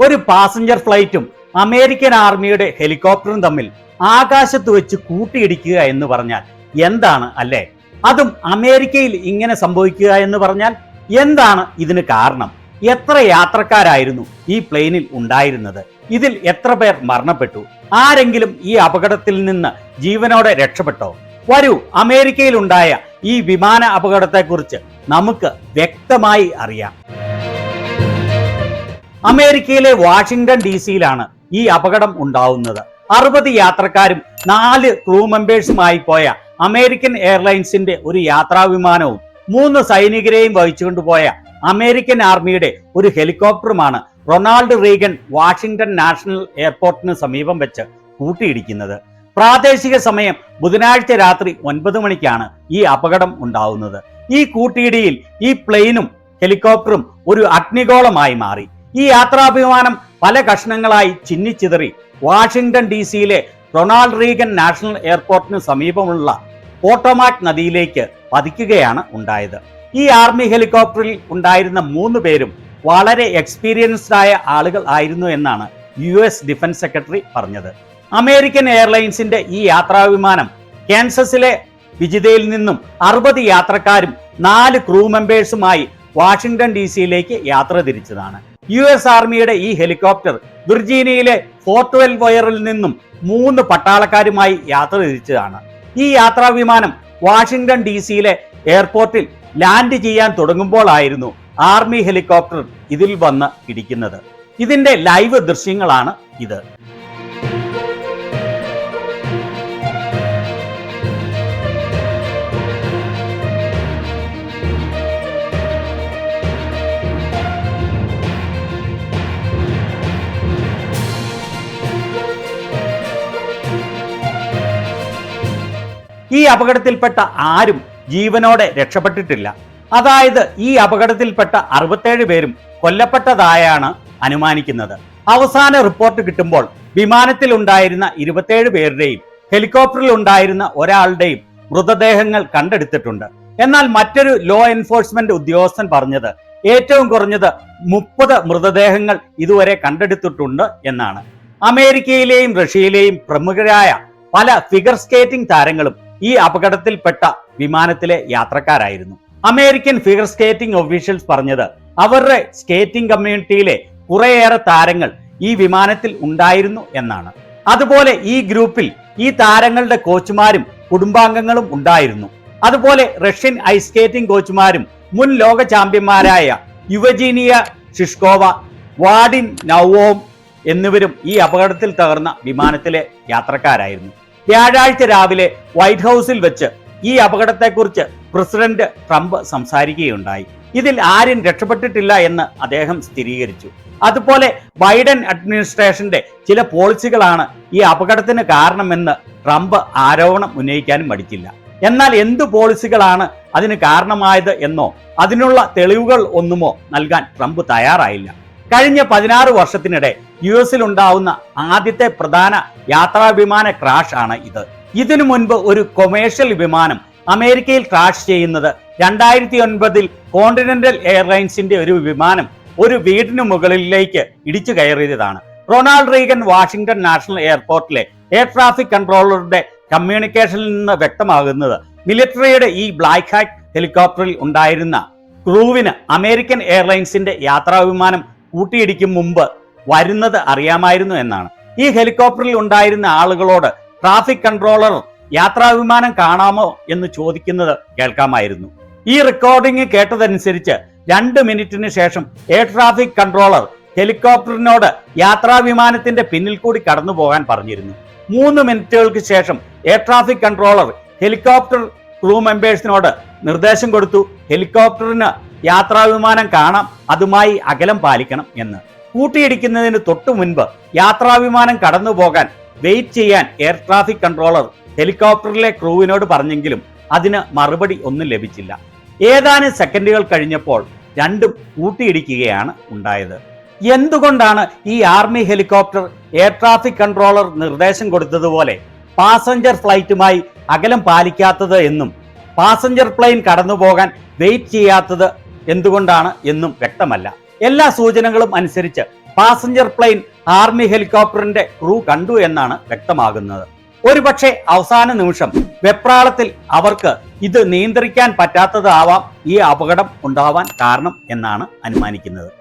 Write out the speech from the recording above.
ഒരു passenger ഫ്ലൈറ്റും American ആർമിയുടെ ഹെലികോപ്റ്ററും തമ്മിൽ ആകാശത്ത് വെച്ച് കൂട്ടിയിടിക്കുക എന്ന് പറഞ്ഞാൽ എന്താണ് അല്ലേ? അതും അമേരിക്കയിൽ ഇങ്ങനെ സംഭവിക്കുക എന്ന് പറഞ്ഞാൽ എന്താണ് ഇതിന് കാരണം? എത്ര യാത്രക്കാരായിരുന്നു ഈ പ്ലെയിനിൽ ഉണ്ടായിരുന്നത്? ഇതിൽ എത്ര പേർ മരണപ്പെട്ടു? ആരെങ്കിലും ഈ അപകടത്തിൽ നിന്ന് ജീവനോടെ രക്ഷപ്പെട്ടോ? വരൂ, അമേരിക്കയിൽ ഉണ്ടായ ഈ വിമാന അപകടത്തെക്കുറിച്ച് നമുക്ക് വ്യക്തമായി അറിയാം. അമേരിക്കയിലെ വാഷിംഗ്ടൺ DC-യിലാണ് ഈ അപകടം ഉണ്ടാവുന്നത്. 60 യാത്രക്കാരും 4 ക്രൂ മെമ്പേഴ്സുമായി പോയ അമേരിക്കൻ എയർലൈൻസിന്റെ ഒരു യാത്രാവിമാനവും 3 സൈനികരെയും വഹിച്ചുകൊണ്ടുപോയ അമേരിക്കൻ ആർമിയുടെ ഒരു ഹെലികോപ്റ്ററുമാണ് റൊണാൾഡ് റീഗൻ വാഷിംഗ്ടൺ നാഷണൽ എയർപോർട്ടിന് സമീപം വെച്ച് കൂട്ടിയിടിക്കുന്നത്. പ്രാദേശിക സമയം ബുധനാഴ്ച രാത്രി 9 മണിക്കാണ് ഈ അപകടം ഉണ്ടാവുന്നത്. ഈ കൂട്ടിയിടിയിൽ ഈ പ്ലെയിനും ഹെലികോപ്റ്ററും ഒരു അഗ്നിഗോളമായി മാറി. ഈ യാത്രാഭിമാനം പല കഷ്ണങ്ങളായി ചിന്നിച്ചിതറി വാഷിംഗ്ടൺ DC-യിലെ റൊണാൾഡ് റീഗൻ നാഷണൽ എയർപോർട്ടിന് സമീപമുള്ള പോട്ടോമാക് നദിയിലേക്ക് പതിക്കുകയാണ് ഉണ്ടായത്. ഈ ആർമി ഹെലികോപ്റ്ററിൽ ഉണ്ടായിരുന്ന 3 പേരും വളരെ എക്സ്പീരിയൻസ്ഡ് ആയ ആളുകൾ ആയിരുന്നു എന്നാണ് US ഡിഫൻസ് സെക്രട്ടറി പറഞ്ഞത്. അമേരിക്കൻ എയർലൈൻസിന്റെ ഈ യാത്രാവിമാനം കാൻസസിലെ വിജിതയിൽ നിന്നും 60 യാത്രക്കാരും 4 ക്രൂ മെമ്പേഴ്സുമായി വാഷിംഗ്ടൺ DC-യിലേക്ക് യാത്ര തിരിച്ചതാണ്. US ആർമിയുടെ ഈ ഹെലികോപ്റ്റർ വിർജീനിയയിലെ ഫോർട്ട് വെൽ വയറിൽ നിന്നും 3 പട്ടാളക്കാരുമായി യാത്ര തിരിച്ചതാണ്. ഈ യാത്രാവിമാനം വാഷിംഗ്ടൺ DC-യിലെ എയർപോർട്ടിൽ ലാൻഡ് ചെയ്യാൻ തുടങ്ങുമ്പോഴായിരുന്നു ആർമി ഹെലികോപ്റ്റർ ഇതിൽ വന്ന് ഇടിക്കുന്നത്. ഇതിന്റെ ലൈവ് ദൃശ്യങ്ങളാണ് ഇത്. ഈ അപകടത്തിൽപ്പെട്ട ആരും ജീവനോടെ രക്ഷപ്പെട്ടിട്ടില്ല. അതായത് ഈ അപകടത്തിൽപ്പെട്ട 67 പേരും കൊല്ലപ്പെട്ടതായാണ് അനുമാനിക്കുന്നത്. അവസാന റിപ്പോർട്ട് കിട്ടുമ്പോൾ വിമാനത്തിൽ ഉണ്ടായിരുന്ന 27 പേരുടെയും ഹെലികോപ്റ്ററിൽ ഉണ്ടായിരുന്ന ഒരാളുടെയും മൃതദേഹങ്ങൾ കണ്ടെടുത്തിട്ടുണ്ട്. എന്നാൽ മറ്റൊരു ലോ എൻഫോഴ്സ്മെന്റ് ഉദ്യോഗസ്ഥൻ പറഞ്ഞത് ഏറ്റവും കുറഞ്ഞത് 30 മൃതദേഹങ്ങൾ ഇതുവരെ കണ്ടെടുത്തിട്ടുണ്ട് എന്നാണ്. അമേരിക്കയിലെയും റഷ്യയിലെയും പ്രമുഖരായ പല ഫിഗർ സ്കേറ്റിംഗ് താരങ്ങളും ഈ അപകടത്തിൽപ്പെട്ട വിമാനത്തിലെ യാത്രക്കാരായിരുന്നു. അമേരിക്കൻ ഫിഗർ സ്കേറ്റിംഗ് ഒഫീഷ്യൽസ് പറഞ്ഞത് അവരുടെ സ്കേറ്റിംഗ് കമ്മ്യൂണിറ്റിയിലെ കുറേയേറെ താരങ്ങൾ ഈ വിമാനത്തിൽ ഉണ്ടായിരുന്നു എന്നാണ്. അതുപോലെ ഈ ഗ്രൂപ്പിൽ ഈ താരങ്ങളുടെ കോച്ചുമാരും കുടുംബാംഗങ്ങളും ഉണ്ടായിരുന്നു. അതുപോലെ റഷ്യൻ ഐസ് സ്കേറ്റിംഗ് കോച്ചുമാരും മുൻ ലോക ചാമ്പ്യന്മാരായ യുവജീനിയ ഷിഷ്കോവ, വാഡിൻ നവോം എന്നിവരും ഈ അപകടത്തിൽ തകർന്ന വിമാനത്തിലെ യാത്രക്കാരായിരുന്നു. വ്യാഴാഴ്ച രാവിലെ വൈറ്റ് ഹൗസിൽ വെച്ച് ഈ അപകടത്തെക്കുറിച്ച് പ്രസിഡന്റ് ട്രംപ് സംസാരിക്കുകയുണ്ടായി. ഇതിൽ ആരും രക്ഷപ്പെട്ടിട്ടില്ല എന്ന് അദ്ദേഹം സ്ഥിരീകരിച്ചു. അതുപോലെ ബൈഡൻ അഡ്മിനിസ്ട്രേഷന്റെ ചില പോളിസികളാണ് ഈ അപകടത്തിന് കാരണമെന്ന് ട്രംപ് ആരോപണം ഉന്നയിക്കാനും മടിച്ചില്ല. എന്നാൽ എന്ത് പോളിസികളാണ് അതിന് കാരണമായത് എന്നോ അതിനുള്ള തെളിവുകൾ ഒന്നുമോ നൽകാൻ ട്രംപ് തയ്യാറായില്ല. കഴിഞ്ഞ 16 വർഷത്തിനിടെ US-ൽ ഉണ്ടാവുന്ന ആദ്യത്തെ പ്രധാന യാത്രാ വിമാന ക്രാഷ് ആണ് ഇത്. ഇതിനു മുൻപ് ഒരു കൊമേഴ്ഷ്യൽ വിമാനം അമേരിക്കയിൽ ക്രാഷ് ചെയ്യുന്നത് 2009-ൽ കോണ്ടിനെന്റൽ എയർലൈൻസിന്റെ ഒരു വിമാനം ഒരു വീടിന് മുകളിലേക്ക് ഇടിച്ചു കയറിയതാണ്. റൊണാൾഡ് റീഗൻ വാഷിംഗ്ടൺ നാഷണൽ എയർപോർട്ടിലെ എയർ ട്രാഫിക് കൺട്രോളറുടെ കമ്മ്യൂണിക്കേഷനിൽ നിന്ന് വ്യക്തമാകുന്നത് മിലിറ്ററിയുടെ ഈ ബ്ലാക്ക് ഹാക്ക് ഹെലികോപ്റ്ററിൽ ഉണ്ടായിരുന്ന ക്രൂവിന് അമേരിക്കൻ എയർലൈൻസിന്റെ യാത്രാവിമാനം കൂട്ടിയിടിക്കും മുമ്പ് വരുന്നത് അറിയാമായിരുന്നു എന്നാണ്. ഈ ഹെലികോപ്റ്ററിൽ ഉണ്ടായിരുന്ന ആളുകളോട് ട്രാഫിക് കൺട്രോളർ യാത്രാവിമാനം കാണാമോ എന്ന് ചോദിക്കുന്നത് കേൾക്കാമായിരുന്നു. ഈ റെക്കോർഡിംഗ് കേട്ടതനുസരിച്ച് 2 മിനിറ്റിന് ശേഷം എയർ ട്രാഫിക് കൺട്രോളർ ഹെലികോപ്റ്ററിനോട് യാത്രാവിമാനത്തിന്റെ പിന്നിൽ കൂടി കടന്നു പോകാൻ പറഞ്ഞിരുന്നു. 3 മിനിറ്റുകൾക്ക് ശേഷം air traffic controller helicopter crew മെമ്പേഴ്സിനോട് നിർദ്ദേശം കൊടുത്തു ഹെലികോപ്റ്ററിന് യാത്രാവിമാനം കാണാം, അതുമായി അകലം പാലിക്കണം എന്ന്. കൂട്ടിയിടിക്കുന്നതിന് തൊട്ടു മുൻപ് യാത്രാവിമാനം കടന്നു പോകാൻ വെയിറ്റ് ചെയ്യാൻ എയർ ട്രാഫിക് കൺട്രോളർ ഹെലികോപ്റ്ററിലെ ക്രൂവിനോട് പറഞ്ഞെങ്കിലും അതിന് മറുപടി ഒന്നും ലഭിച്ചില്ല. ഏതാനും സെക്കൻഡുകൾ കഴിഞ്ഞപ്പോൾ രണ്ടും കൂട്ടിയിടിക്കുകയാണ് ഉണ്ടായത്. എന്തുകൊണ്ടാണ് ഈ army helicopter air traffic controller നിർദ്ദേശം കൊടുത്തതുപോലെ പാസഞ്ചർ ഫ്ലൈറ്റുമായി അകലം പാലിക്കാത്തത് എന്നും പാസഞ്ചർ പ്ലെയിൻ കടന്നുപോകാൻ വെയിറ്റ് ചെയ്യാത്തത് എന്തുകൊണ്ടാണ് എന്നും വ്യക്തമല്ല. എല്ലാ സൂചനകളും അനുസരിച്ച് പാസഞ്ചർ പ്ലെയിൻ ആർമി ഹെലികോപ്റ്ററിന്റെ ക്രൂ കണ്ടു എന്നാണ് വ്യക്തമാകുന്നത്. ഒരുപക്ഷെ അവസാന നിമിഷം വെപ്രാളത്തിൽ അവർക്ക് ഇത് നിയന്ത്രിക്കാൻ പറ്റാത്തതാവാം ഈ അപകടം ഉണ്ടാവാൻ കാരണം എന്നാണ് അനുമാനിക്കുന്നത്.